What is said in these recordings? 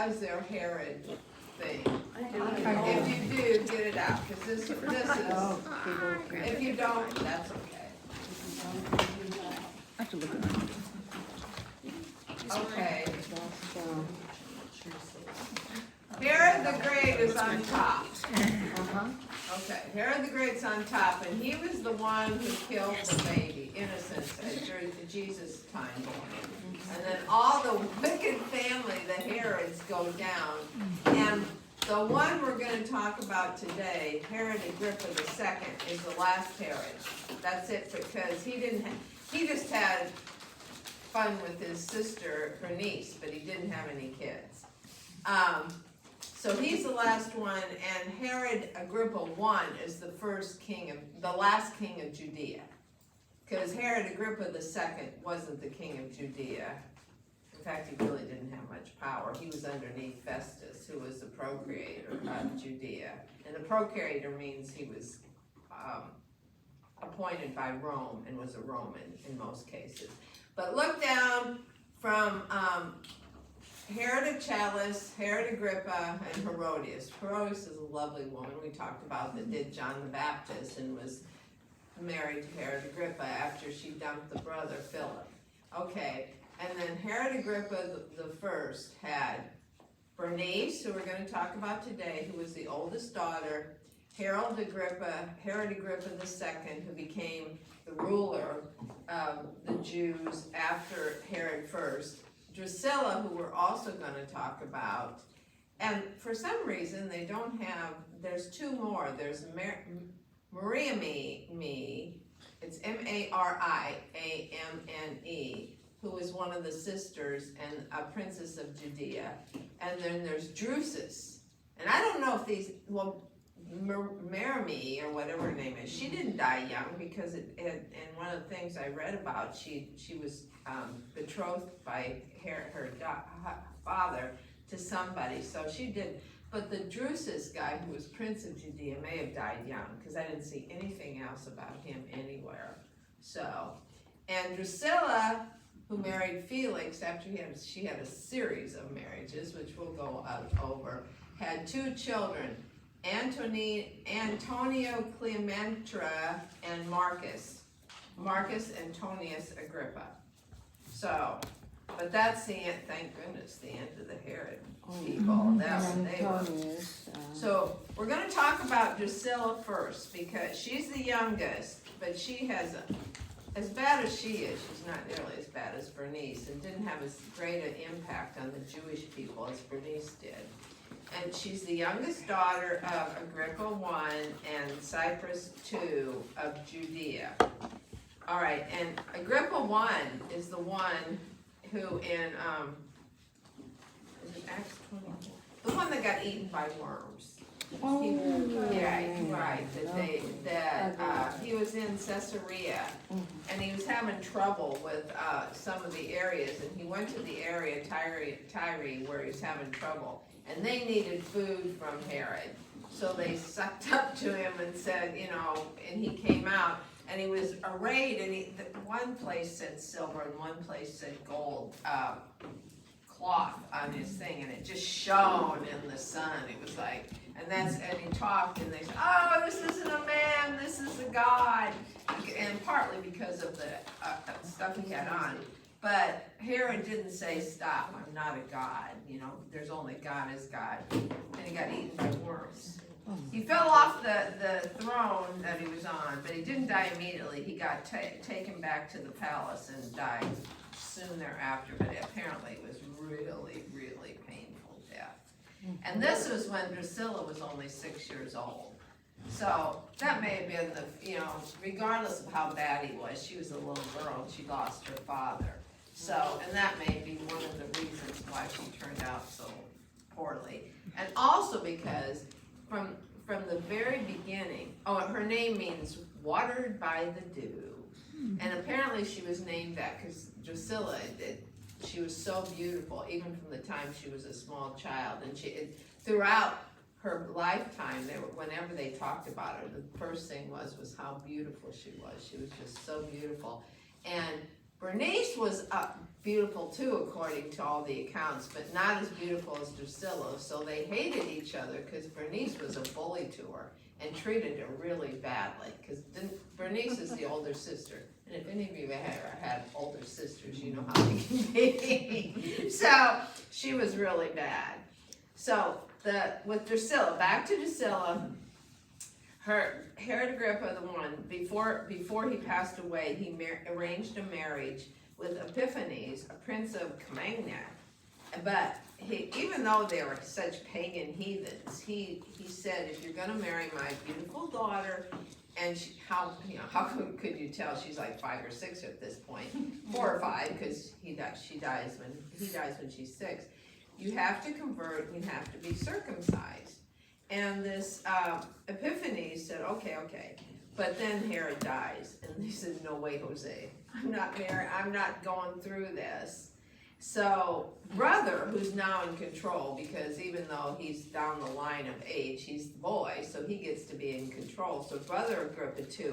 has their Herod thing? If you do, get it out, because this is, if you don't, that's okay. I have to look at it. Okay. Herod the Great is on top. Okay, Herod the Great's on top, and he was the one who killed the baby, innocent, during Jesus' time. And then all the wicked family, the Herods, go down. And the one we're going to talk about today, Herod Agrippa II, is the last Herod. That's it, because he just had fun with his sister Bernice, but he didn't have any kids. So he's the last one, and Herod Agrippa I is the last king of Judea. Because Herod Agrippa II wasn't the king of Judea. In fact, he really didn't have much power. He was underneath Festus, who was the procurator of Judea. And the procurator means he was appointed by Rome and was a Roman in most cases. But look down from Herod Achilles, Herod Agrippa, and Herodias. Herodias is a lovely woman we talked about that did John the Baptist and was married to Herod Agrippa after she dumped the brother Philip. Okay, and then Herod Agrippa the first had Bernice, who we're going to talk about today, who was the oldest daughter, Herod Agrippa II, who became the ruler of the Jews after Herod first, Drusilla, who we're also going to talk about, and for some reason they don't have, there's two more, there's Mariamne, it's Mariamne, who was one of the sisters and a princess of Judea, and then there's Drusus, and I don't know if these, well, Mariamne, or whatever her name is, she didn't die young because and one of the things I read about, she was betrothed by her father to somebody, so she did. But the Drusus guy, who was prince of Judea, may have died young because I didn't see anything else about him anywhere. So, and Drusilla, who married Felix after she had a series of marriages, which we'll go over, had two children. Antonio Cleopatra and Marcus Antonius Agrippa. So, but that's the end, thank goodness, the end of the Herod people. So we're going to talk about Drusilla first because she's the youngest, but she has as bad as she is, she's not nearly as bad as Bernice, and didn't have as great an impact on the Jewish people as Bernice did. And she's the youngest daughter of Agrippa I and Cyprus II of Judea. All right, and Agrippa I is the one who in, is it Acts 24? The one that got eaten by worms. He was in Caesarea, and he was having trouble with some of the areas, and he went to the area, Tyre, where he was having trouble. And they needed food from Herod. So they sucked up to him and said, and he came out and he was arrayed, and one place said silver and one place said gold cloth on his thing, and it just shone in the sun. It was like, and he talked, and they said, oh, this isn't a man, this is a god. And partly because of the stuff he had on. But Herod didn't say, stop, I'm not a god. There's only God is God. And he got eaten by worms. He fell off the throne that he was on, but he didn't die immediately. He got taken back to the palace and died soon thereafter, but apparently it was really, really painful death. And this was when Drusilla was only 6 years old. So that may have been regardless of how bad he was, she was a little girl and she lost her father. So, and that may be one of the reasons why she turned out so poorly. And also because from the very beginning, her name means watered by the dew. And apparently she was named that because Drusilla she was so beautiful, even from the time she was a small child. And throughout her lifetime, whenever they talked about her, the first thing was how beautiful she was. She was just so beautiful. And Bernice was beautiful too, according to all the accounts, but not as beautiful as Drusilla. So they hated each other because Bernice was a bully to her and treated her really badly. Because Bernice is the older sister, and if any of you ever had older sisters, you know how they can be. So she was really bad. So with Drusilla, back to Drusilla. Herod Agrippa I, before he passed away, he arranged a marriage with Epiphanes, a prince of Comagna. But even though they were such pagan heathens, he said, if you're going to marry my beautiful daughter, and how could you tell she's like 5 or 6 at this point, 4 or 5, because she dies when she's 6. You have to convert. You have to be circumcised. And this Epiphanes said, okay. But then Herod dies, and he said, no way, Jose, I'm not married. I'm not going through this. So brother, who's now in control, because even though he's down the line of age, he's the boy, so he gets to be in control. So brother Agrippa II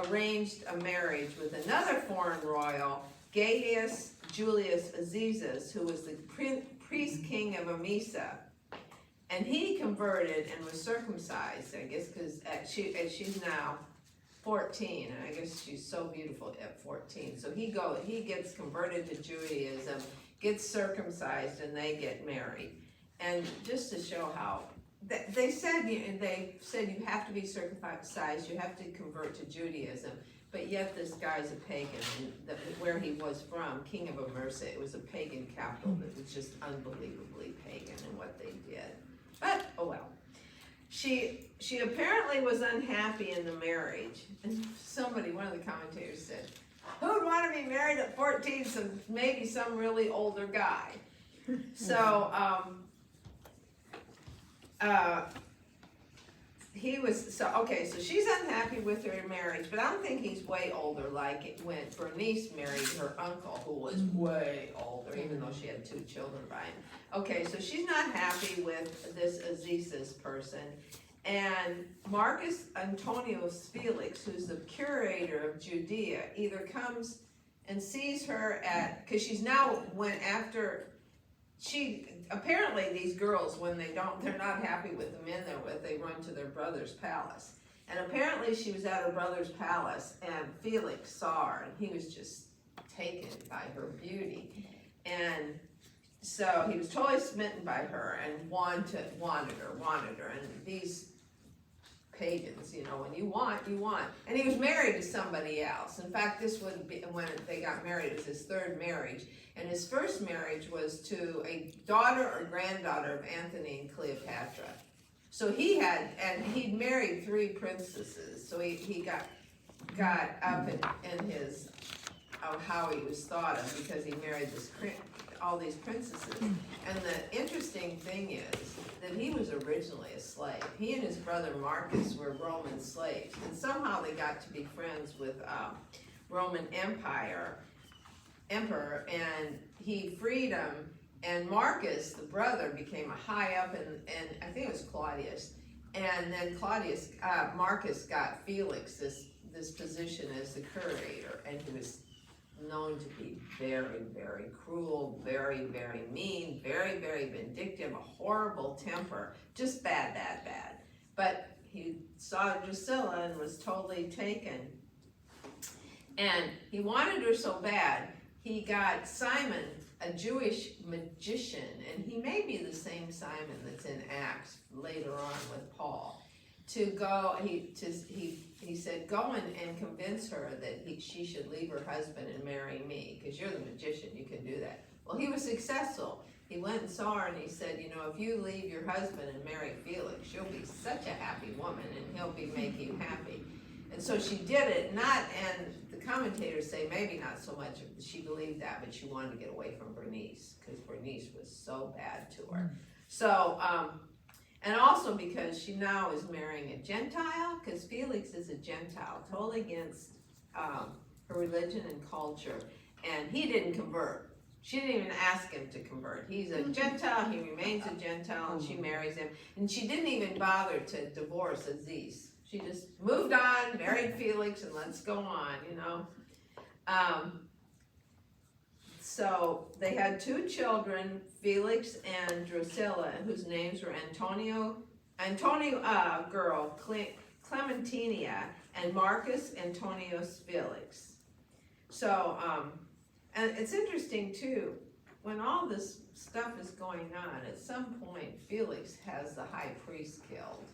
arranged a marriage with another foreign royal, Gaius Julius Azizus, who was the priest king of Emesa. And he converted and was circumcised, I guess, because she's now 14, and I guess she's so beautiful at 14. So he gets converted to Judaism, gets circumcised, and they get married. And just to show how they said you have to be circumcised, you have to convert to Judaism. But yet this guy's a pagan, and where he was from, king of Emesa, it was a pagan capital that was just unbelievably pagan in what they did. But, oh well. She apparently was unhappy in the marriage. And one of the commentators said, who would want to be married at 14? So maybe some really older guy. So, so she's unhappy with her marriage, but I don't think he's way older like when Bernice married her uncle, who was way older, even though she had 2 children by him. Okay, so she's not happy with this Azizus person. And Marcus Antonius Felix, who's the curator of Judea, either comes and sees her because she's now apparently these girls, when they're not happy with the men they're with, they run to their brother's palace. And apparently she was at her brother's palace, and Felix saw her, and he was just taken by her beauty. And so he was totally smitten by her and wanted her. And these pagans, when you want. And he was married to somebody else. In fact, this would be, when they got married, it was his 3rd marriage. And his first marriage was to a daughter or granddaughter of Antony and Cleopatra. So he'd married 3 princesses. So he got up in his, how he was thought of, because he married all these princesses. And the interesting thing is that he was originally a slave. He and his brother Marcus were Roman slaves, and somehow they got to be friends with Roman emperor, and he freed him. And Marcus, the brother, became a high up, and I think it was Claudius. And then Marcus got Felix this position as the curator, and he was known to be very, very cruel, very, very mean, very, very vindictive, a horrible temper, just bad. But he saw Drusilla and was totally taken. And he wanted her so bad, he got Simon, a Jewish magician, and he may be the same Simon that's in Acts later on with Paul, to go. He said, go and convince her that she should leave her husband and marry me, because you're the magician, you can do that. Well, he was successful. He went and saw her, and he said, if you leave your husband and marry Felix, you'll be such a happy woman, and he'll be making you happy. And so she did it, and the commentators say maybe not so much she believed that, but she wanted to get away from Bernice, because Bernice was so bad to her. So, and also because she now is marrying a Gentile, because Felix is a Gentile, totally against her religion and culture, and he didn't convert. She didn't even ask him to convert. He's a Gentile, he remains a Gentile, and she marries him. And she didn't even bother to divorce Aziz. She just moved on, married Felix, and let's go on, so they had two children, Felix and Drusilla, whose names were Antonio, Clementinia, and Marcus Antonius Felix. So, and it's interesting too, when all this stuff is going on, at some point Felix has the high priest killed,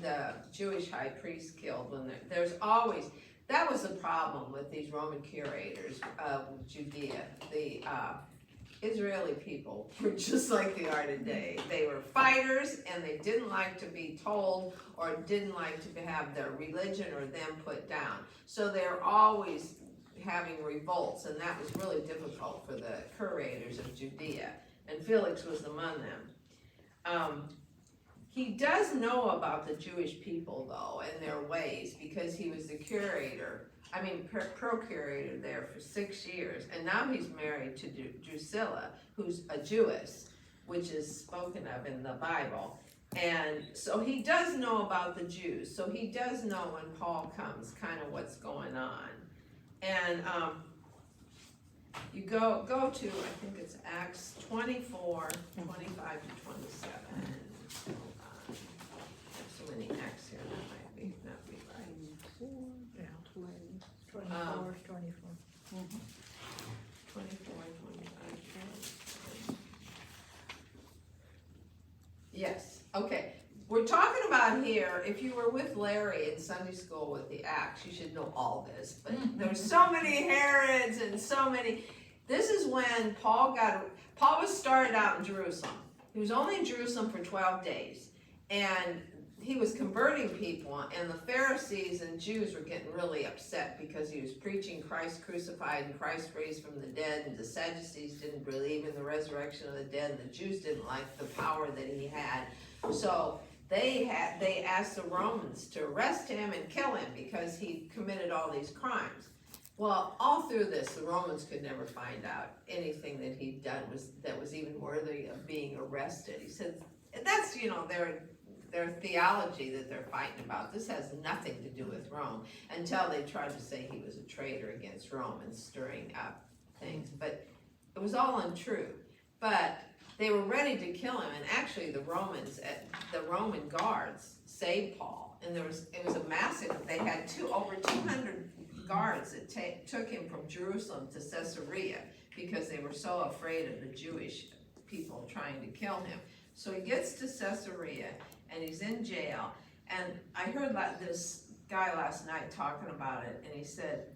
the Jewish high priest killed. When there's always, that was the problem with these Roman curators of Judea. The Israeli people were just like they are today. They were fighters, and they didn't like to be told or didn't like to have their religion or them put down. So they're always having revolts, and that was really difficult for the curators of Judea. And Felix was among them. He does know about the Jewish people, though, and their ways, because he was the procurator there for 6 years, and now he's married to Drusilla, who's a Jewess, which is spoken of in the Bible. And so he does know about the Jews, so he does know when Paul comes, kind of what's going on. And you go to, I think it's Acts 24, 25 to 27. So many Acts here, that might not be right. 24. 24, 25. Yes, okay. We're talking about here, if you were with Larry in Sunday school with the Acts, you should know all this, but there's so many Herods and so many. This is when Paul was started out in Jerusalem. He was only in Jerusalem for 12 days, and he was converting people, and the Pharisees and Jews were getting really upset because he was preaching Christ crucified and Christ raised from the dead, and the Sadducees didn't believe in the resurrection of the dead, and the Jews didn't like the power that he had. So they asked the Romans to arrest him and kill him because he committed all these crimes. Well, all through this, the Romans could never find out anything that he'd done that was even worthy of being arrested. He said, that's, their theology that they're fighting about. This has nothing to do with Rome, until they tried to say he was a traitor against Rome and stirring up things. But it was all untrue. But they were ready to kill him, and actually the Roman guards saved Paul. And it was a massive, they had over 200 guards that took him from Jerusalem to Caesarea because they were so afraid of the Jewish people trying to kill him. So he gets to Caesarea, and he's in jail. And I heard this guy last night talking about it, and he said,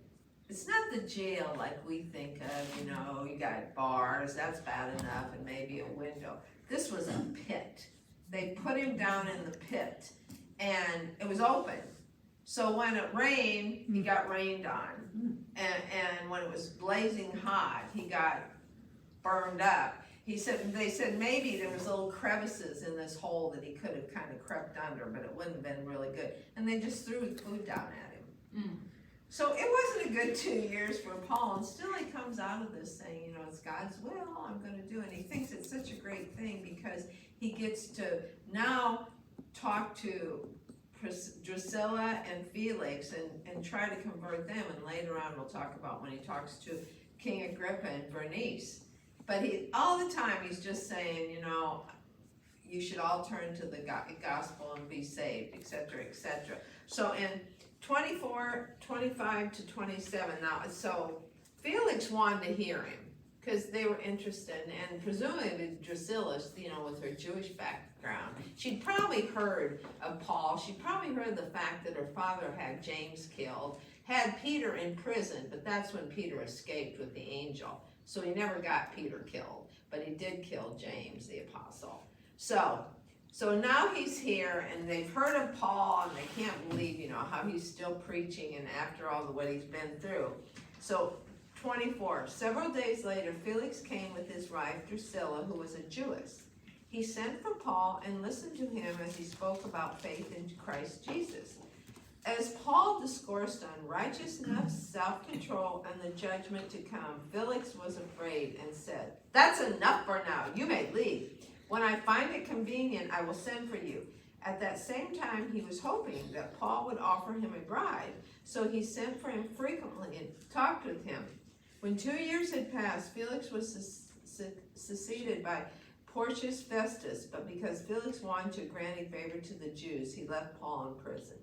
it's not the jail like we think of, you got bars, that's bad enough, and maybe a window. This was a pit. They put him down in the pit, and it was open. So when it rained, he got rained on. And when it was blazing hot, he got burned up. They said maybe there was little crevices in this hole that he could have kind of crept under, but it wouldn't have been really good. And they just threw food down at him. So it wasn't a good 2 years for Paul, and still he comes out of this saying, it's God's will, I'm going to do it. And he thinks it's such a great thing because he gets to now talk to Drusilla and Felix and try to convert them. And later on we'll talk about when he talks to King Agrippa and Bernice. But all the time he's just saying, you should all turn to the gospel and be saved, etc., etc. So in 24, 25 to 27 now, so Felix wanted to hear him because they were interested, and presumably Drusilla, with her Jewish background, she'd probably heard of Paul. She'd probably heard the fact that her father had James killed, had Peter in prison, but that's when Peter escaped with the angel. So he never got Peter killed, but he did kill James, the apostle. So now he's here, and they've heard of Paul, and they can't believe, how he's still preaching, and after all what he's been through. So 24, several days later, Felix came with his wife Drusilla, who was a Jewess. He sent for Paul and listened to him as he spoke about faith in Christ Jesus. As Paul discoursed on righteousness, self-control, and the judgment to come, Felix was afraid and said, that's enough for now. You may leave. When I find it convenient, I will send for you. At that same time, he was hoping that Paul would offer him a bride. So he sent for him frequently and talked with him. When 2 years had passed, Felix was succeeded by Porcius Festus, but because Felix wanted to grant a favor to the Jews, he left Paul in prison.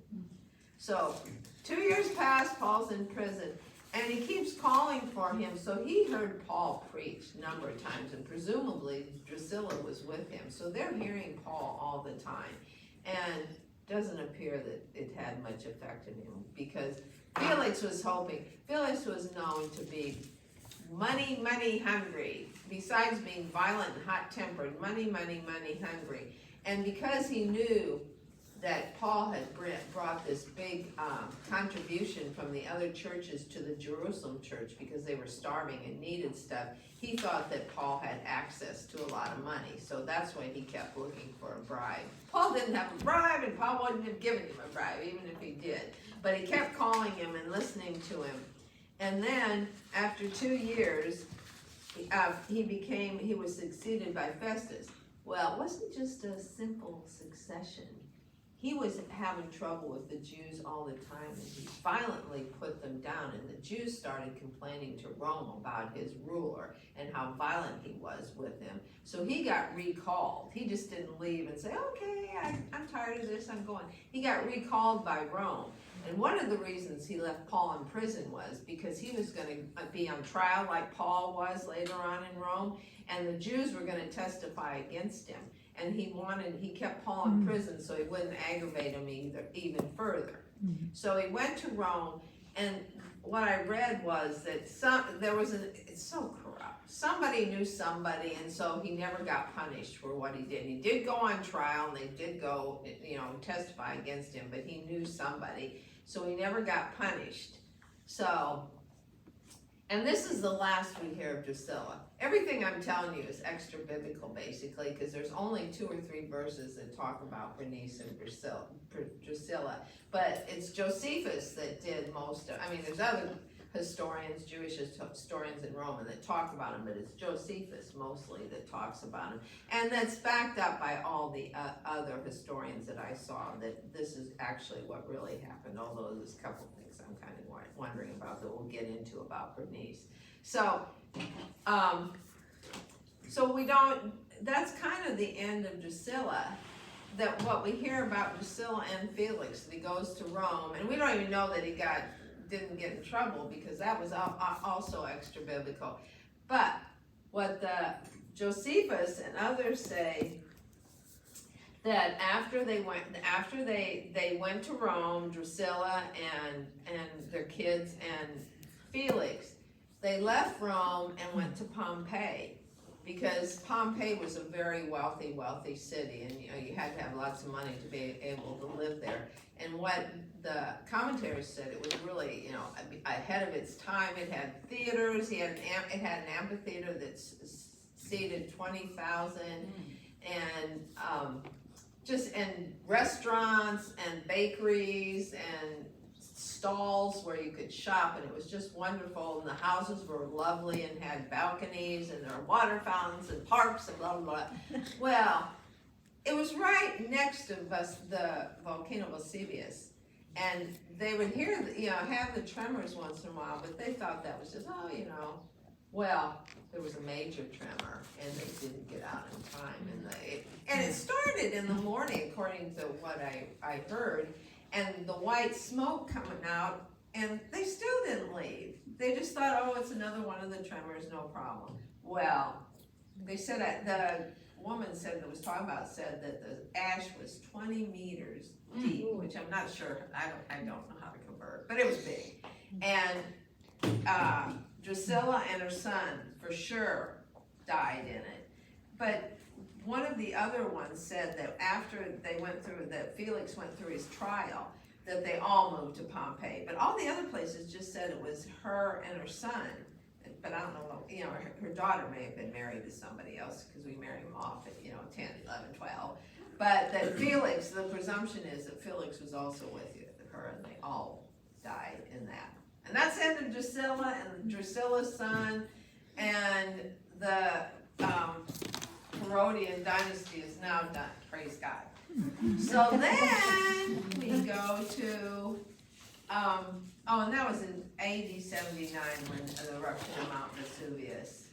So 2 years passed, Paul's in prison, and he keeps calling for him. So he heard Paul preach a number of times, and presumably Drusilla was with him. So they're hearing Paul all the time, and doesn't appear that it had much effect on him, because Felix was hoping. Felix was known to be money hungry, besides being violent and hot-tempered, money hungry. And because he knew that Paul had brought this big contribution from the other churches to the Jerusalem church because they were starving and needed stuff, he thought that Paul had access to a lot of money. So that's why he kept looking for a bribe. Paul didn't have a bribe, and Paul wouldn't have given him a bribe, even if he did. But he kept calling him and listening to him. And then, after 2 years, he was succeeded by Festus. Well, it wasn't just a simple succession. He was having trouble with the Jews all the time, and he violently put them down, and the Jews started complaining to Rome about his ruler and how violent he was with them. So he got recalled. He just didn't leave and say, okay, I'm tired of this, I'm going. He got recalled by Rome. And one of the reasons he left Paul in prison was because he was going to be on trial like Paul was later on in Rome, and the Jews were going to testify against him. And he kept Paul in prison so he wouldn't aggravate him even further. So he went to Rome, and what I read was that it's so corrupt. Somebody knew somebody, and so he never got punished for what he did. He did go on trial, and they did go, testify against him, but he knew somebody, so he never got punished. So, and this is the last we hear of Drusilla. Everything I'm telling you is extra biblical, basically, because there's only 2 or 3 verses that talk about Bernice and Drusilla. But it's Josephus that did most of, there's other historians, Jewish historians in Rome that talk about him, but it's Josephus mostly that talks about him. And that's backed up by all the other historians that I saw, that this is actually what really happened, although there's a couple things I'm kind of wondering about that we'll get into about Bernice. So that's kind of the end of Drusilla. That what we hear about Drusilla and Felix, that he goes to Rome, and we don't even know that he didn't get in trouble, because that was also extra biblical. But what the Josephus and others say, that after they went to Rome, Drusilla and their kids and Felix, they left Rome and went to Pompeii, because Pompeii was a very wealthy city, and you had to have lots of money to be able to live there. And what the commentators said, it was really, ahead of its time. It had theaters. It had an amphitheater that seated 20,000, and and restaurants and bakeries and stalls where you could shop, and it was just wonderful. And the houses were lovely and had balconies, and there were water fountains and parks and blah, blah, blah. Well, it was right next to the volcano Vesuvius, and they would have the tremors once in a while, but they thought that was just, well, there was a major tremor, and they didn't get out in time, and it started in the morning, according to what I heard, and the white smoke coming out, and they still didn't leave. They just thought, oh, it's another one of the tremors, no problem. Well, they said that the woman that was talking about said that the ash was 20 meters deep, which I'm not sure. I don't know how to convert, but it was big. And Drusilla and her son for sure died in it. But one of the other ones said that after that Felix went through his trial, that they all moved to Pompeii. But all the other places just said it was her and her son. But I don't know, her daughter may have been married to somebody else, because we married them off at, 10, 11, 12. But that Felix, the presumption is that Felix was also with her, and they all died in that. And that's the end of Drusilla and Drusilla's son, and the Herodian dynasty is now done, praise God. So then we go to and that was in AD 79 when the eruption of Mount Vesuvius.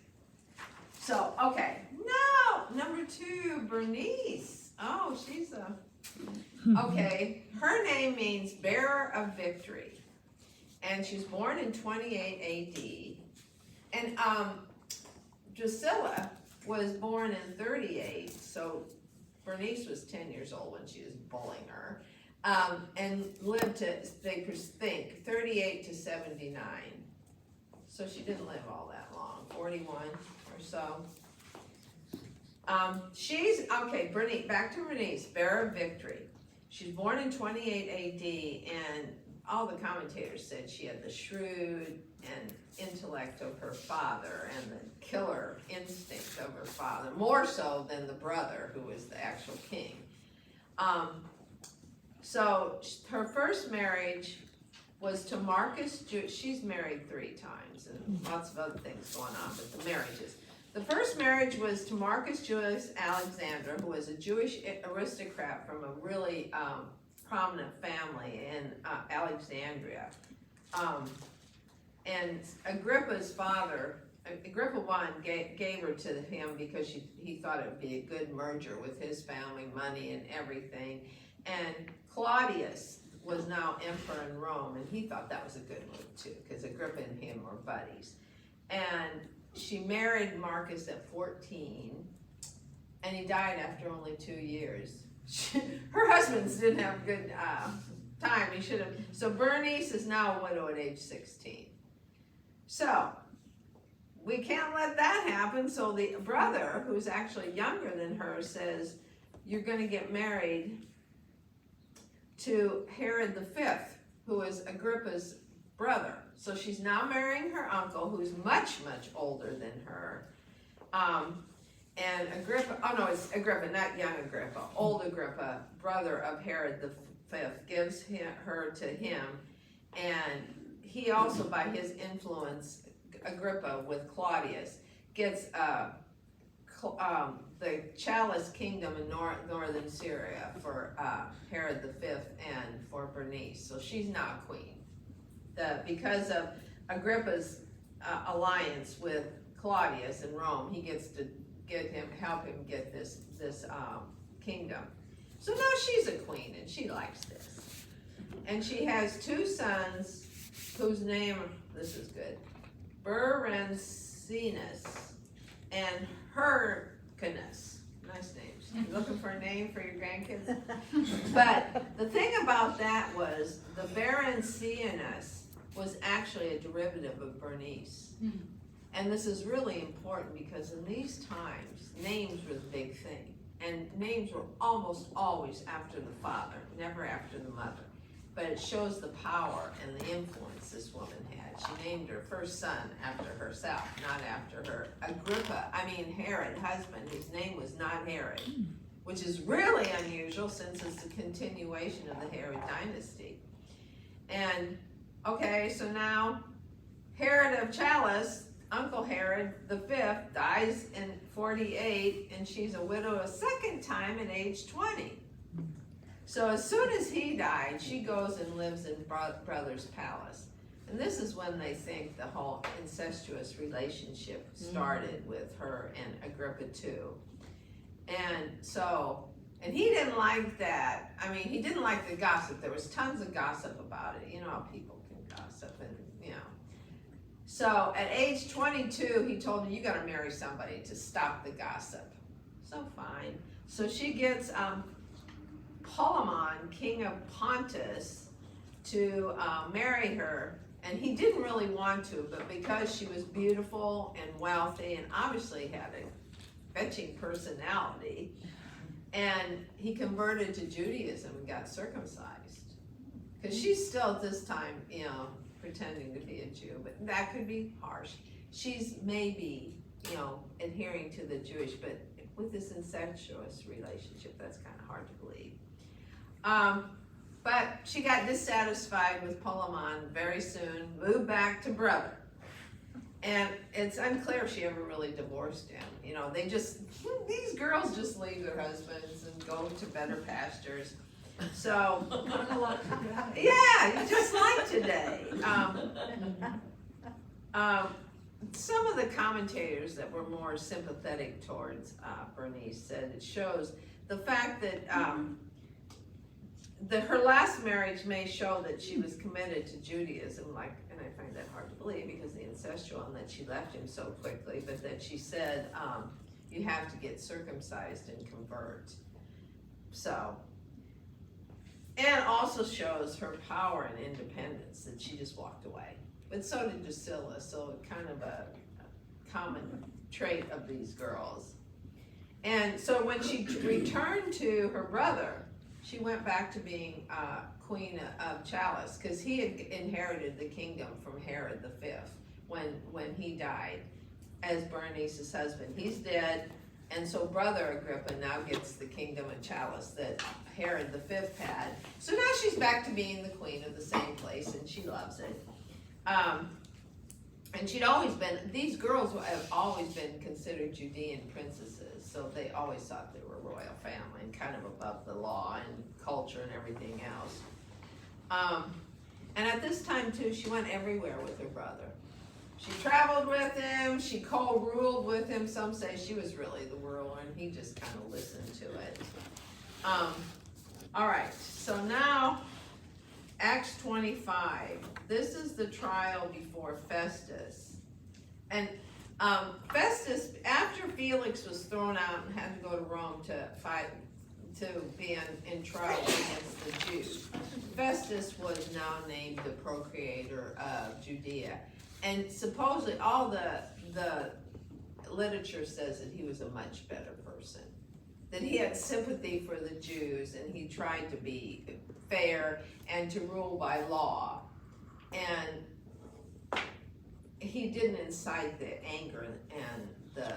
So, okay, no, number 2, Bernice. Oh, she's okay, her name means bearer of victory. And she's born in 28 AD. And Drusilla was born in 38, so Bernice was 10 years old when she was bullying her. And lived to, they think, 38 to 79. So she didn't live all that long, 41 or so. Bernice, back to Bernice, bearer of victory. She's born in 28 AD, and all the commentators said she had the shrewd and intellect of her father and the killer instinct of her father, more so than the brother who was the actual king. So her first marriage was to Marcus. She's married 3 times and lots of other things going on, but the marriages. The first marriage was to Marcus Julius Alexander, who was a Jewish aristocrat from a really prominent family in Alexandria. And Agrippa's father, Agrippa I, gave her to him because he thought it would be a good merger with his family, money and everything. And Claudius was now emperor in Rome, and he thought that was a good move too, because Agrippa and him were buddies. And she married Marcus at 14, and he died after only 2 years. Her husbands didn't have good time. He should have. So Bernice is now a widow at age 16. So we can't let that happen. So the brother, who's actually younger than her, says, "You're going to get married to Herod V, who is Agrippa's brother." So she's now marrying her uncle, who's much, much older than her. And Agrippa, it's Agrippa, not young Agrippa, old Agrippa, brother of Herod V, gives her to him. And he also, by his influence, Agrippa with Claudius, gets the Challis kingdom in northern Syria for Herod V and for Bernice. So she's now a queen. Because of Agrippa's alliance with Claudius in Rome, he gets to help him get this kingdom. So now she's a queen, and she likes this. And she has 2 sons whose name, this is good, Berensenius and Hyrcanus. Nice names. You looking for a name for your grandkids? But the thing about that was the Berensenius was actually a derivative of Bernice. And this is really important because in these times, names were the big thing. And names were almost always after the father, never after the mother. But it shows the power and the influence this woman had. She named her first son after herself, not after her Herod husband, whose name was not Herod, which is really unusual since it's a continuation of the Herod dynasty. And okay, so now Herod of Challis, Uncle Herod V, dies in 48, and she's a widow a second time at age 20. So as soon as he died, she goes and lives in brother's palace. And this is when they think the whole incestuous relationship started with her and Agrippa II. And he didn't like that. I mean, he didn't like the gossip. There was tons of gossip about it. You know how people can gossip and, So at age 22, he told her, "You gotta marry somebody to stop the gossip." So fine. So she gets Polemon, king of Pontus, to marry her. And he didn't really want to, but because she was beautiful and wealthy and obviously had a fetching personality, and he converted to Judaism and got circumcised. Because she's still at this time, pretending to be a Jew, but that could be harsh. She's maybe, adhering to the Jewish, but with this incestuous relationship, that's kind of hard to believe. But she got dissatisfied with Polemon very soon, moved back to brother. And it's unclear if she ever really divorced him. These girls just leave their husbands and go to better pastures. So, Not a lot today. yeah, you just like today. Some of the commentators that were more sympathetic towards Bernice said it shows the fact that her last marriage may show that she was committed to Judaism, and I find that hard to believe because the incestual, and that she left him so quickly, but that she said, you have to get circumcised and convert. So, and also shows her power and independence, that she just walked away. But so did Drusilla, so kind of a common trait of these girls. And so when she returned to her brother, she went back to being queen of Challis, because he had inherited the kingdom from Herod V when he died as Berenice's husband. He's dead, and so brother Agrippa now gets the kingdom of Challis that Herod V had. So now she's back to being the queen of the same place, and she loves it. And she'd always been, these girls have always been considered Judean princesses, so they always thought they were royal family and kind of above the law and culture and everything else. And at this time too, she went everywhere with her brother. She traveled with him, she co-ruled with him. Some say she was really the ruler and he just kind of listened to it. All right, so now Acts 25. This is the trial before Festus. And Festus, after Felix was thrown out and had to go to Rome to fight, to be in trial against the Jews, Festus was now named the procreator of Judea. And supposedly all the literature says that he was a much better person, that he had sympathy for the Jews and he tried to be fair and to rule by law. And he didn't incite the anger and the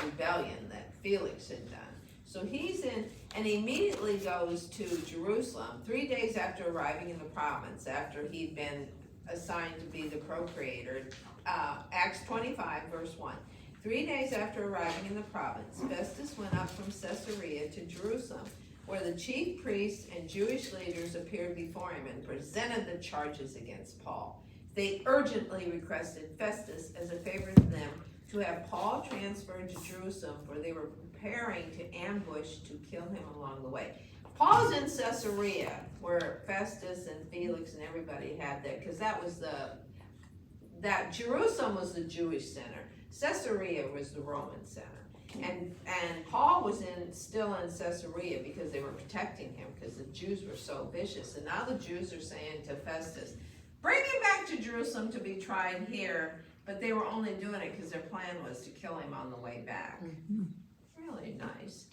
rebellion that Felix had done. So he's in, and he immediately goes to Jerusalem 3 days after arriving in the province, after he'd been assigned to be the procreator. Acts 25, verse 1. 3 days after arriving in the province, Festus went up from Caesarea to Jerusalem, where the chief priests and Jewish leaders appeared before him and presented the charges against Paul. They urgently requested Festus, as a favor to them, to have Paul transferred to Jerusalem, for they were preparing to ambush to kill him along the way. Paul's in Caesarea, where Festus and Felix and everybody had that, because that Jerusalem was the Jewish center. Caesarea was the Roman center. And Paul was still in Caesarea because they were protecting him, because the Jews were so vicious. And now the Jews are saying to Festus, bring him back to Jerusalem to be tried here. But they were only doing it because their plan was to kill him on the way back. Really nice.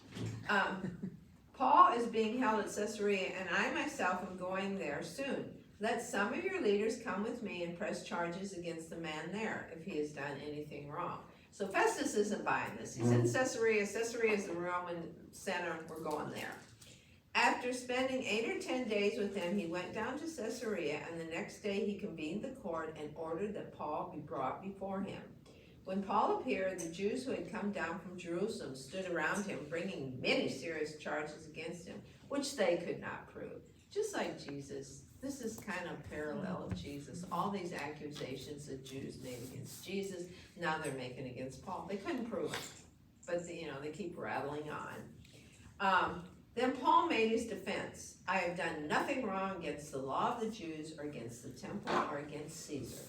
Paul is being held at Caesarea, and I myself am going there soon. Let some of your leaders come with me and press charges against the man there, if he has done anything wrong. So Festus isn't buying this. He's in Caesarea. Caesarea is the Roman center. We're going there. After spending 8 or 10 days with them, he went down to Caesarea, and the next day he convened the court and ordered that Paul be brought before him. When Paul appeared, the Jews who had come down from Jerusalem stood around him, bringing many serious charges against him, which they could not prove. Just like Jesus. This is kind of parallel of Jesus. All these accusations that Jews made against Jesus, now they're making against Paul. They couldn't prove it, but they keep rattling on. Then Paul made his defense. I have done nothing wrong against the law of the Jews or against the temple or against Caesar.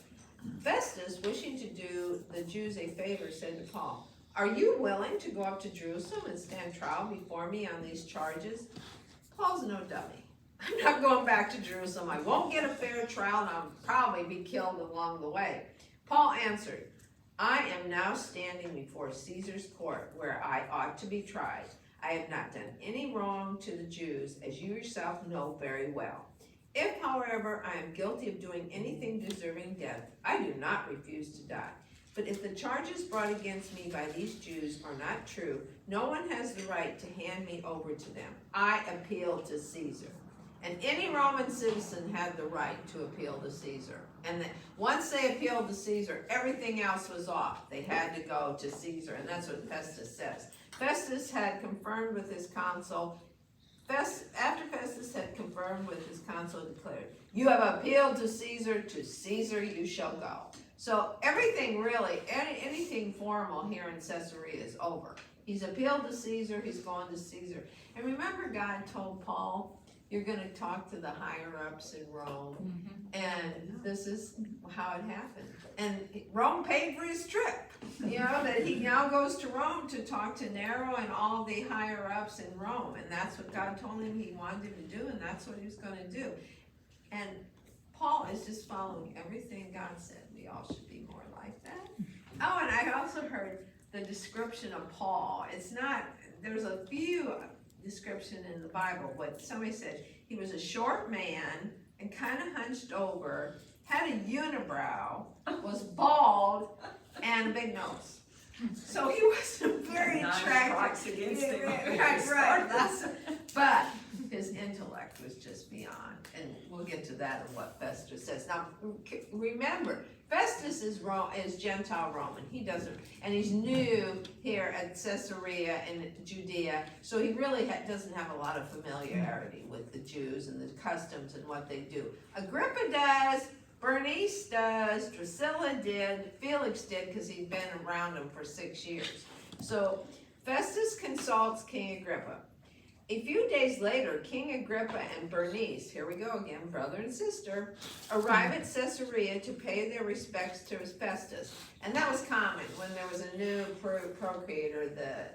Festus, wishing to do the Jews a favor, said to Paul, are you willing to go up to Jerusalem and stand trial before me on these charges? Paul's no dummy. I'm not going back to Jerusalem. I won't get a fair trial, and I'll probably be killed along the way. Paul answered, I am now standing before Caesar's court, where I ought to be tried. I have not done any wrong to the Jews, as you yourself know very well. If, however, I am guilty of doing anything deserving death, I do not refuse to die. But if the charges brought against me by these Jews are not true, no one has the right to hand me over to them. I appeal to Caesar. And any Roman citizen had the right to appeal to Caesar. And once they appealed to Caesar, everything else was off. They had to go to Caesar, and that's what Festus says. Festus had confirmed with his council After Festus had confirmed with his council, declared, "You have appealed to Caesar you shall go." So everything really, anything formal here in Caesarea is over. He's appealed to Caesar, he's gone to Caesar. And remember, God told Paul, "You're gonna talk to the higher ups in Rome." And this is how it happened. And Rome paid for his trip. You know, that he now goes to Rome to talk to Nero and all the higher ups in Rome. And that's what God told him he wanted him to do, and that's what he was gonna do. And Paul is just following everything God said. We all should be more like that. Oh, and I also heard the description of Paul. It's not, there's a few description in the Bible, but somebody said he was a short man and kind of hunched over, had a unibrow, was bald, and a big nose. So he wasn't very attractive. Right. But his intellect was just beyond, and we'll get to that in what Festus says. Now, remember, Festus is Gentile Roman. He doesn't, and he's new here at Caesarea in Judea, so he really doesn't have a lot of familiarity with the Jews and the customs and what they do. Agrippa does, Bernice does, Drusilla did, Felix did, because he'd been around them for 6 years. So Festus consults King Agrippa. A few days later, King Agrippa and Bernice, here we go again, brother and sister, arrive at Caesarea to pay their respects to Festus. And that was common when there was a new procurator, the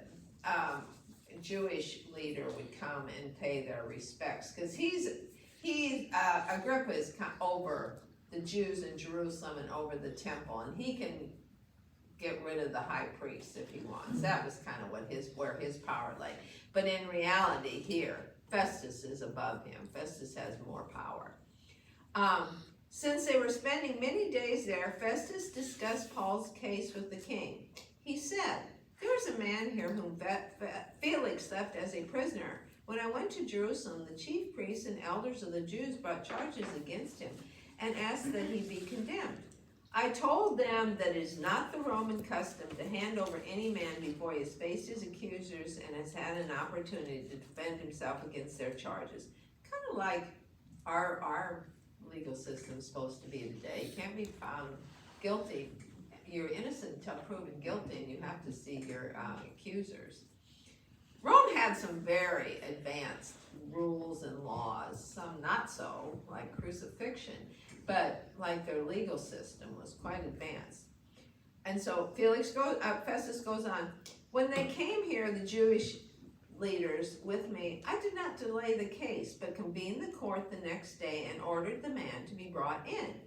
Jewish leader would come and pay their respects. Because Agrippa is over the Jews in Jerusalem and over the temple, and he can get rid of the high priest if he wants. That was kind of where his power lay. But in reality here, Festus is above him. Festus has more power. Since they were spending many days there, Festus discussed Paul's case with the king. He said, "There's a man here whom Felix left as a prisoner. When I went to Jerusalem, the chief priests and elders of the Jews brought charges against him and asked that he be condemned. I told them that it is not the Roman custom to hand over any man before he has faced his accusers and has had an opportunity to defend himself against their charges." Kind of like our legal system is supposed to be today. You can't be found guilty. You're innocent until proven guilty, and you have to see your accusers. Rome had some very advanced rules and laws, some not so, like crucifixion, but like their legal system was quite advanced. And so Festus goes on, "When they came here, the Jewish leaders with me, I did not delay the case, but convened the court the next day and ordered the man to be brought in.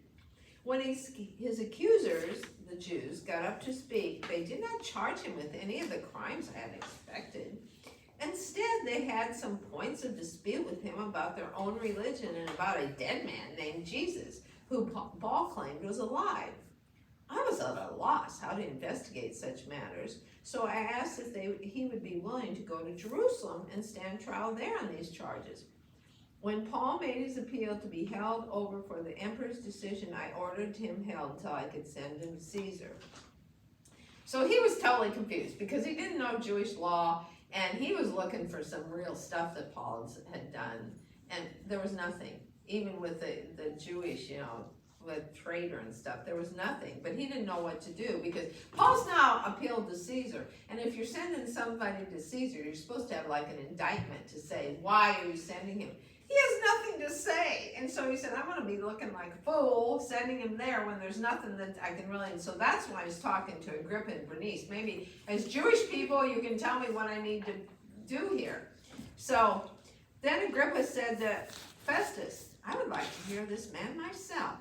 When his accusers, the Jews, got up to speak, they did not charge him with any of the crimes I had expected. Instead, they had some points of dispute with him about their own religion and about a dead man named Jesus, who Paul claimed was alive. I was at a loss how to investigate such matters, so I asked if he would be willing to go to Jerusalem and stand trial there on these charges. When Paul made his appeal to be held over for the emperor's decision, I ordered him held until I could send him to Caesar." So he was totally confused because he didn't know Jewish law, and he was looking for some real stuff that Paul had done, and there was nothing. Even with the Jewish, with traitor and stuff, there was nothing. But he didn't know what to do because Paul's now appealed to Caesar. And if you're sending somebody to Caesar, you're supposed to have like an indictment to say, why are you sending him? He has nothing to say. And so he said, I'm going to be looking like a fool sending him there when there's nothing that I can really. And so that's why he's talking to Agrippa and Bernice. Maybe as Jewish people, you can tell me what I need to do here. So then Agrippa said to Festus, I would like to hear this man myself.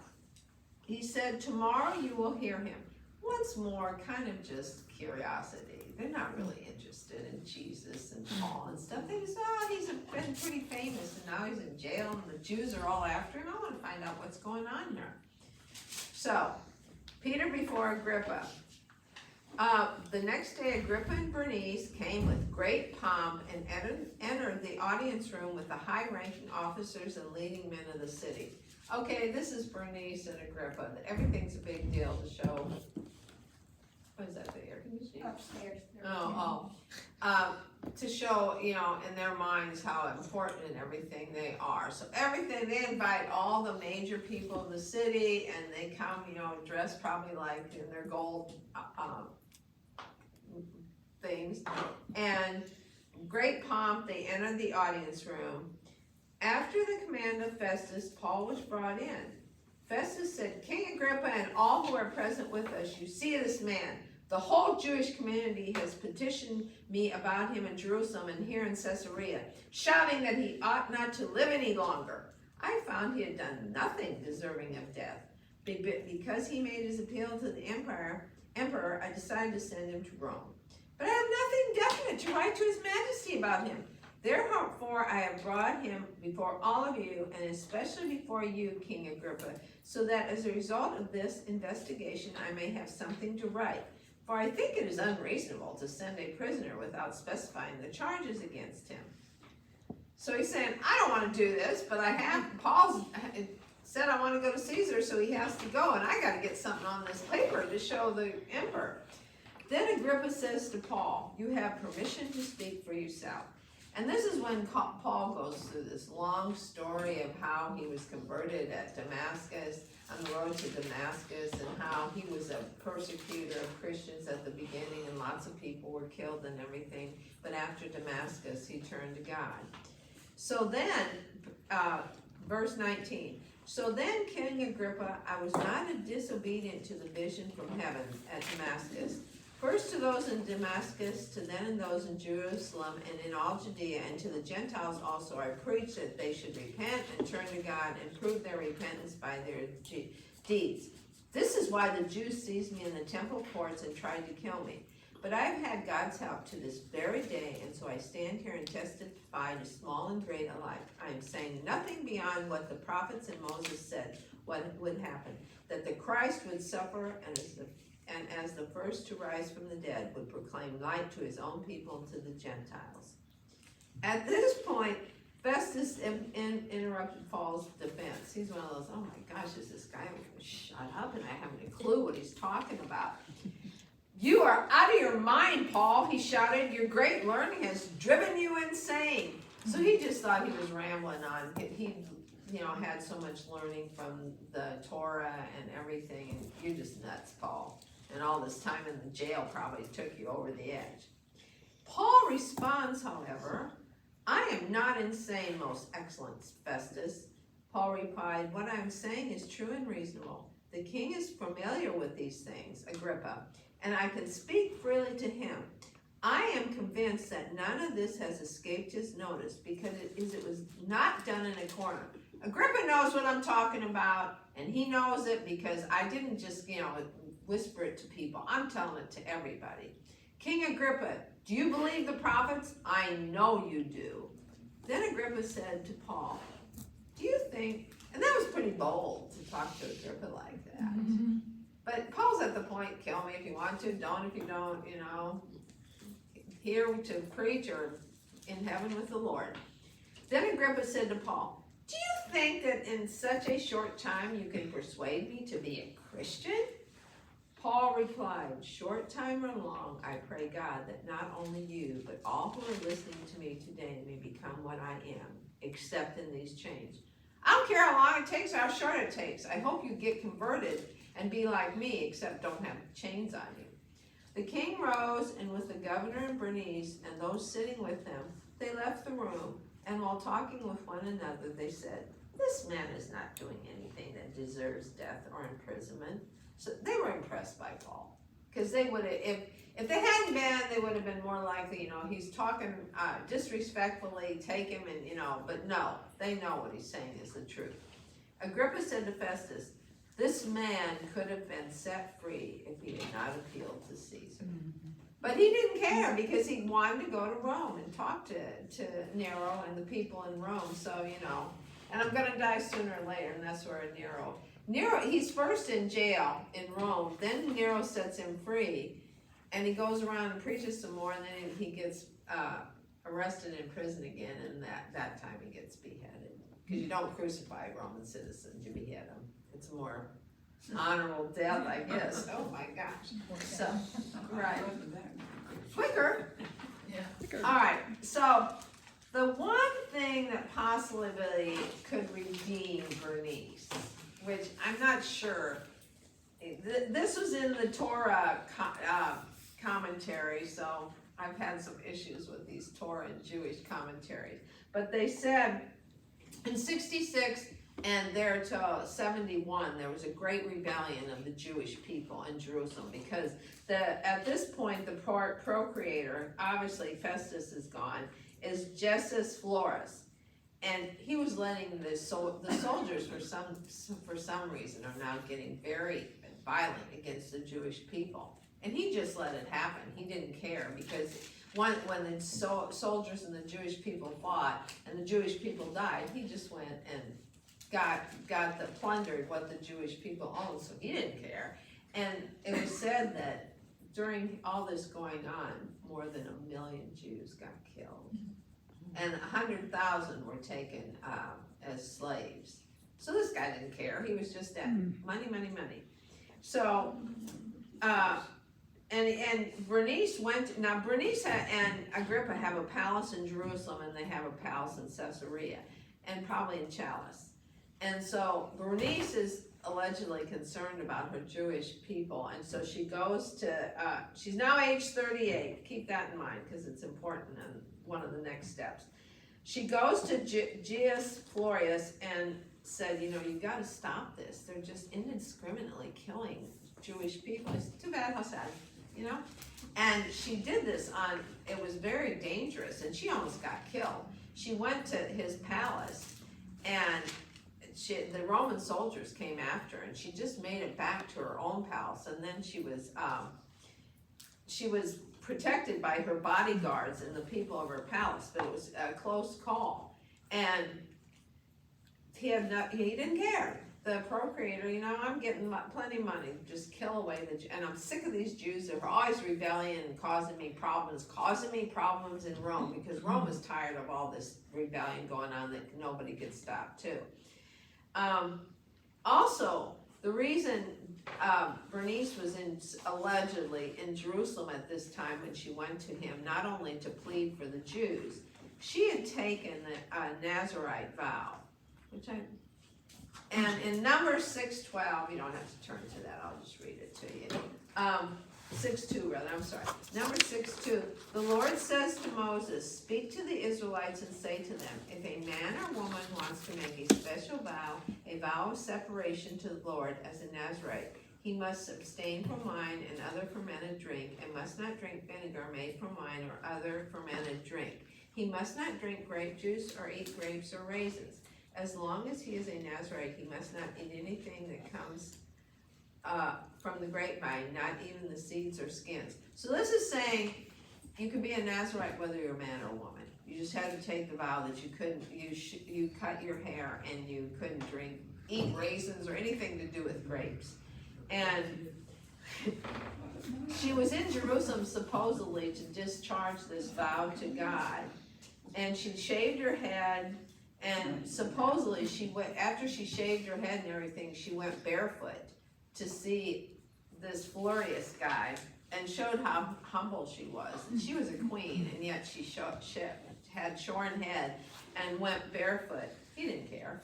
He said, tomorrow you will hear him. Once more, kind of just curiosity. They're not really interested in Jesus and Paul and stuff. They just, he's been pretty famous and now he's in jail and the Jews are all after him. I want to find out what's going on here. So, Peter before Agrippa. The next day, Agrippa and Bernice came with great pomp and entered the audience room with the high-ranking officers and leading men of the city. Okay, this is Bernice and Agrippa. Everything's a big deal to show. What is that, the air conditioning? Upstairs. to show, you know, in their minds how important and everything they are. So everything, they invite all the major people in the city, and they come, you know, dressed probably like in their gold things, and great pomp, they enter the audience room. After the command of Festus, Paul was brought in. Festus said, King Agrippa and all who are present with us, you see this man. The whole Jewish community has petitioned me about him in Jerusalem and here in Caesarea, shouting that he ought not to live any longer. I found he had done nothing deserving of death. Because he made his appeal to the emperor, I decided to send him to Rome. But I have nothing definite to write to his majesty about him. Therefore, I have brought him before all of you, and especially before you, King Agrippa, so that as a result of this investigation, I may have something to write. For I think it is unreasonable to send a prisoner without specifying the charges against him. So he's saying, I don't want to do this, but Paul said I want to go to Caesar, so he has to go, and I got to get something on this paper to show the emperor. Then Agrippa says to Paul, you have permission to speak for yourself. And this is when Paul goes through this long story of how he was converted at Damascus, on the road to Damascus, and how he was a persecutor of Christians at the beginning, and lots of people were killed and everything. But after Damascus, he turned to God. So then, verse 19. So then, King Agrippa, I was not disobedient to the vision from heaven at Damascus. First to those in Damascus, to then in those in Jerusalem, and in all Judea, and to the Gentiles also, I preached that they should repent and turn to God and prove their repentance by their deeds. This is why the Jews seized me in the temple courts and tried to kill me. But I have had God's help to this very day, and so I stand here and testify to small and great alike. I am saying nothing beyond what the prophets and Moses said what would happen, that the Christ would suffer, and as the first to rise from the dead, would proclaim light to his own people and to the Gentiles. At this point, Festus interrupted Paul's defense. He's one of those, oh my gosh, is this guy going to shut up and I haven't a clue what he's talking about. You are out of your mind, Paul, he shouted. Your great learning has driven you insane. So he just thought he was rambling on. He had so much learning from the Torah and everything, and you're just nuts, Paul. And all this time in the jail probably took you over the edge. Paul responds, however, I am not insane, most excellent Festus. Paul replied, what I am saying is true and reasonable. The king is familiar with these things, Agrippa, and I can speak freely to him. I am convinced that none of this has escaped his notice because it was not done in a corner. Agrippa knows what I'm talking about, and he knows it because I didn't just, whisper it to people. I'm telling it to everybody. King Agrippa, do you believe the prophets? I know you do. Then Agrippa said to Paul, do you think, and that was pretty bold to talk to Agrippa like that. Mm-hmm. But Paul's at the point, kill me if you want to, don't if you don't, here to preach or in heaven with the Lord. Then Agrippa said to Paul, do you think that in such a short time you can persuade me to be a Christian? Paul replied, short time or long, I pray God that not only you, but all who are listening to me today may become what I am, except in these chains. I don't care how long it takes or how short it takes. I hope you get converted and be like me, except don't have chains on you. The king rose, and with the governor and Bernice and those sitting with them, they left the room, and while talking with one another, they said, this man is not doing anything that deserves death or imprisonment. So they were impressed by Paul, because they would have, if they hadn't been, they would have been more likely, he's talking disrespectfully, take him and, but no, they know what he's saying is the truth. Agrippa said to Festus, this man could have been set free if he had not appealed to Caesar. Mm-hmm. But he didn't care because he wanted to go to Rome and talk to Nero and the people in Rome. So, and I'm going to die sooner or later, and that's where Nero, he's first in jail in Rome, then Nero sets him free, and he goes around and preaches some more, and then he gets arrested in prison again, and that time he gets beheaded. Because you don't crucify Roman citizens, you behead them. It's a more honorable death, I guess. Oh my gosh. So, right. Quicker. All right, so the one thing that possibly could redeem Bernice, which I'm not sure, this was in the Torah commentary, so I've had some issues with these Torah and Jewish commentaries. But they said in 66 and there to 71, there was a great rebellion of the Jewish people in Jerusalem because at this point, the procreator, obviously Festus is gone, is Gessus Florus. And he was letting the soldiers, for some reason, are now getting very violent against the Jewish people. And he just let it happen. He didn't care because when the soldiers and the Jewish people fought and the Jewish people died, he just went and plundered what the Jewish people owned, so he didn't care. And it was said that during all this going on, more than 1 million Jews got killed. And 100,000 were taken as slaves. So this guy didn't care. He was just at money, money, money. So, and Bernice Bernice and Agrippa have a palace in Jerusalem, and they have a palace in Caesarea, and probably in Challis. And so Bernice is allegedly concerned about her Jewish people, and so she goes to, she's now age 38, keep that in mind, because it's important and one of the next steps. She goes to Gaius Florius and said, you gotta stop this, they're just indiscriminately killing Jewish people. It's too bad, how sad, And she did this it was very dangerous, and she almost got killed. She went to his palace, and the Roman soldiers came after her, and she just made it back to her own palace, and then she was protected by her bodyguards and the people of her palace, but it was a close call, and he didn't care. The procreator, I'm getting plenty of money, just kill away and I'm sick of these Jews that are always rebelling and causing me problems in Rome, because Rome is tired of all this rebellion going on that nobody could stop too. Also, the reason Bernice was allegedly in Jerusalem at this time when she went to him, not only to plead for the Jews, she had taken the Nazarite vow, and in Numbers 6:12, you don't have to turn to that, I'll just read it to you. 6:2 rather, I'm sorry. Number 6:2, the Lord says to Moses, speak to the Israelites and say to them, if a man or woman wants to make a special vow, a vow of separation to the Lord as a Nazarite, he must abstain from wine and other fermented drink, and must not drink vinegar made from wine or other fermented drink. He must not drink grape juice or eat grapes or raisins. As long as he is a Nazarite, he must not eat anything that comes from the grapevine, not even the seeds or skins. So this is saying you can be a Nazarite whether you're a man or a woman. You just had to take the vow that you couldn't, you cut your hair and you couldn't eat raisins or anything to do with grapes. And she was in Jerusalem supposedly to discharge this vow to God, and she shaved her head, and supposedly after she shaved her head and everything, she went barefoot to see this Florius guy and showed how humble she was. And she was a queen, and yet she had shorn head and went barefoot. He didn't care.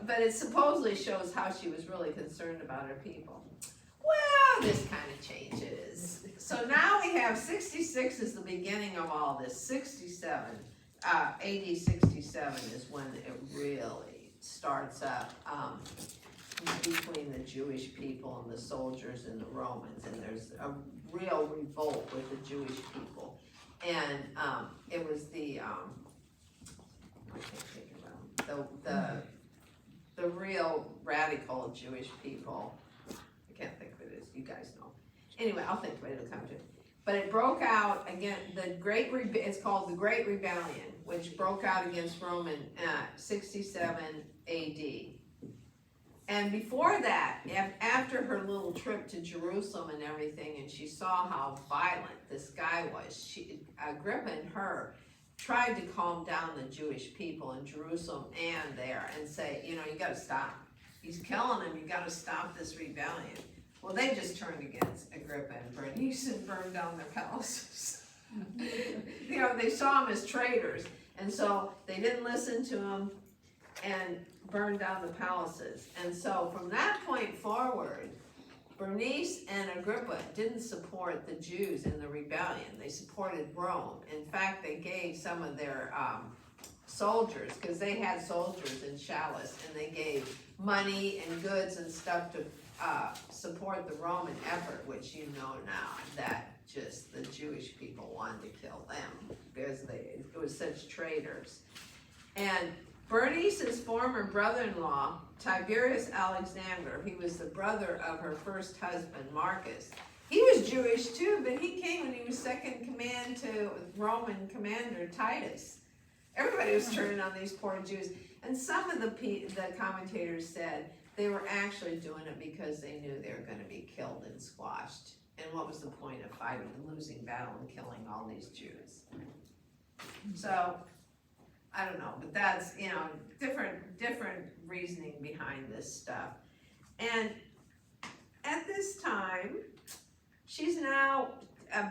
But it supposedly shows how she was really concerned about her people. Well, this kind of changes. So now we have 66 is the beginning of all this. 67, AD 67 is when it really starts up between the Jewish people and the soldiers and the Romans, and there's a real revolt with the Jewish people. And it was the I can't think about the real radical Jewish people. I can't think of it as, you guys know. Anyway, I'll think of it, it'll come to it. But it broke out again, it's called the Great Rebellion, which broke out against Rome in 67 AD. And before that, after her little trip to Jerusalem and everything, and she saw how violent this guy was, Agrippa and her tried to calm down the Jewish people in Jerusalem and there and say, you gotta stop. He's killing them, you gotta stop this rebellion. Well, they just turned against Agrippa and Bernice and burned down their palaces. You know, they saw them as traitors, and so they didn't listen to them and burned down the palaces. And so from that point forward, Bernice and Agrippa didn't support the Jews in the rebellion. They supported Rome. In fact, they gave some of their soldiers, because they had soldiers in Challis, and they gave money and goods and stuff to support the Roman effort, which you know now, that just the Jewish people wanted to kill them because it was such traitors. And Bernice's former brother-in-law, Tiberius Alexander, he was the brother of her first husband, Marcus. He was Jewish too, but he came when he was second command to Roman commander Titus. Everybody was turning on these poor Jews. And some of the commentators said they were actually doing it because they knew they were going to be killed and squashed. And what was the point of fighting a losing battle and killing all these Jews? So, I don't know, but that's, you know, different reasoning behind this stuff. And at this time, she's now,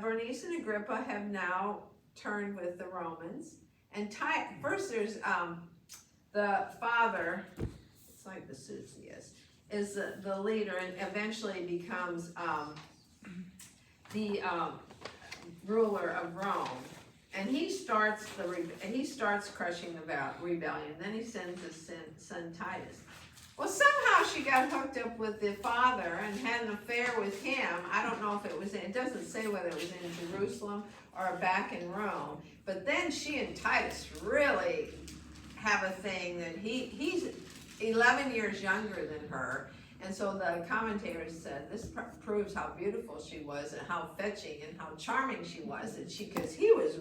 Bernice and Agrippa have now turned with the Romans. And first there's the father, it's like the Susius, is the leader and eventually becomes the ruler of Rome. And he starts crushing the rebellion. Then he sends his son Titus. Well, somehow she got hooked up with the father and had an affair with him. I don't know if it doesn't say whether it was in Jerusalem or back in Rome. But then she and Titus really have a thing that he's 11 years younger than her. And so the commentators said this proves how beautiful she was and how fetching and how charming she was. And because he was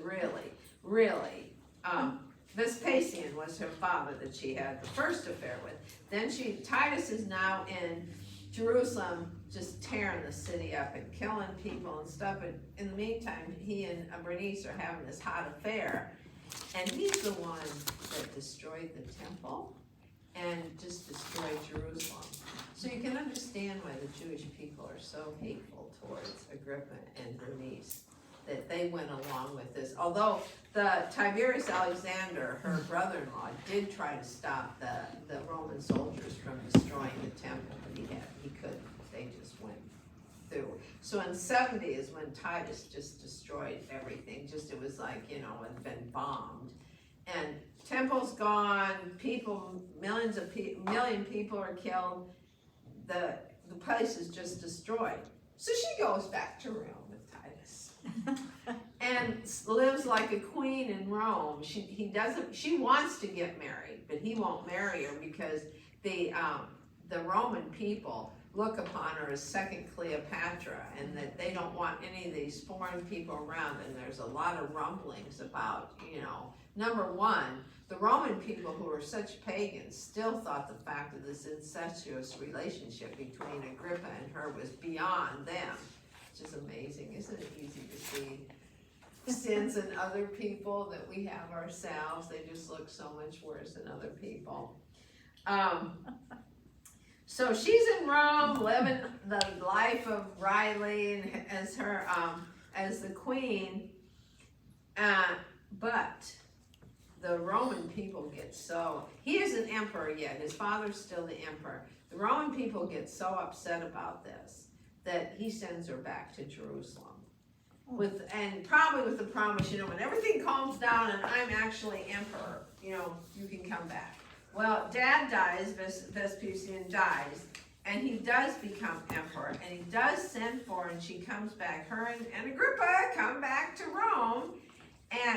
really, Vespasian was her father that she had the first affair with. Then Titus is now in Jerusalem, just tearing the city up and killing people and stuff. But in the meantime, he and Bernice are having this hot affair. And he's the one that destroyed the temple and just destroyed Jerusalem. So you can understand why the Jewish people are so hateful towards Agrippa and Bernice, that they went along with this. Although the Tiberius Alexander, her brother-in-law, did try to stop the Roman soldiers from destroying the temple, but he couldn't. They just went through. So in 70 is when Titus just destroyed everything. It was like, you know, it had been bombed. And temple's gone, million people are killed. The place is just destroyed. So she goes back to Rome with Titus and lives like a queen in Rome. She wants to get married, but he won't marry her because the Roman people look upon her as second Cleopatra, and that they don't want any of these foreign people around. And there's a lot of rumblings about, you know, number one, the Roman people, who were such pagans, still thought the fact of this incestuous relationship between Agrippa and her was beyond them, which is amazing. Isn't it easy to see sins in other people that we have ourselves? They just look so much worse than other people. So she's in Rome, living the life of Riley as her as the queen, but the Roman people get he isn't emperor yet. His father's still the emperor. The Roman people get so upset about this that he sends her back to Jerusalem. And probably with the promise, you know, when everything calms down and I'm actually emperor, you know, you can come back. Well, Dad dies, Vespasian dies, and he does become emperor, and he does send for her, and she comes back. Her and Agrippa come back to Rome,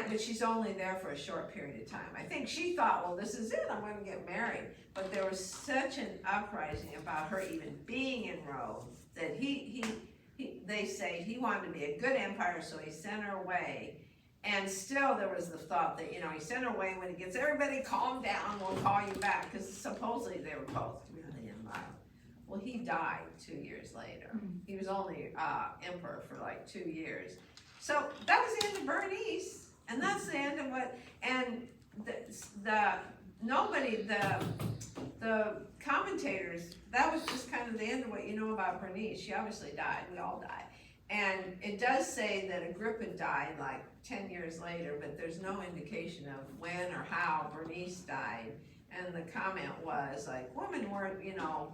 but she's only there for a short period of time. I think she thought, well, this is it, I'm going to get married. But there was such an uprising about her even being in Rome that they say he wanted to be a good empire, so he sent her away. And still there was the thought that, you know, he sent her away, when he gets everybody calmed down, we'll call you back, because supposedly they were both really in love. Well, he died 2 years later. He was only emperor for like 2 years. So that was the end of Bernice, and that's the end of and the nobody, the commentators, that was just kind of the end of what you know about Bernice. She obviously died, we all died. And it does say that Agrippa died like 10 years later, but there's no indication of when or how Bernice died. And the comment was like, women weren't, you know,